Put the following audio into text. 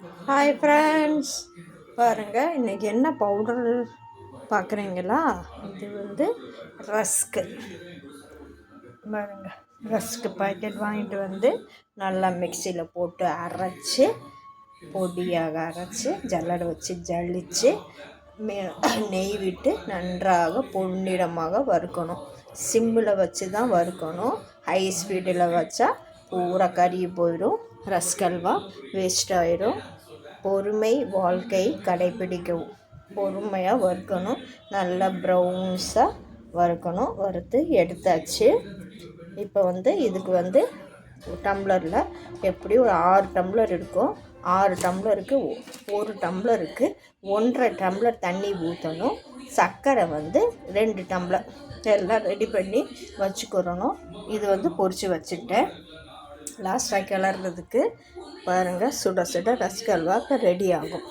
Hi friends, பாருங்கள் இன்றைக்கி என்ன பவுடர் பார்க்குறீங்களா? இது வந்து ரஸ்க்கு. பாருங்கள், ரஸ்க்கு பாக்கெட் வாங்கிட்டு வந்து நல்லா மிக்சியில் போட்டு அரைச்சி பொடியாக அரைச்சி ஜல்லடை வச்சு ஜலிச்சு நெய் விட்டு நன்றாக பொன்னிறமாக வறுக்கணும். சிம்மில் வச்சு தான் வறுக்கணும். ஹை ஸ்பீடில் வச்சா பூரா கறி போயிடும், ரஸ்க் அல்வா வேஸ்ட் ஆயிடும். பொறுமை வாழ்க்கை கடைப்பிடிக்கவும். பொறுமையாக வறுக்கணும், நல்லா ப்ரௌன்ஸாக வறுக்கணும். வறுத்து எடுத்தாச்சு. இப்போ இதுக்கு டம்ளரில் எப்படி ஒரு 6 டம்ளர் இருக்கும். 6 டம்ளருக்கு 1 டம்ளருக்கு 1.5 டம்ளர் தண்ணி ஊற்றணும். சர்க்கரை 2 டம்ளர் எல்லாம் ரெடி பண்ணி வச்சுக்கிறணும். இது பொரித்து வச்சுட்டேன். லாஸ்ட்டாக கிளறதுக்கு பாருங்கள், சுட சுட ரஸ்க் அல்வா ரெடி ஆகும்.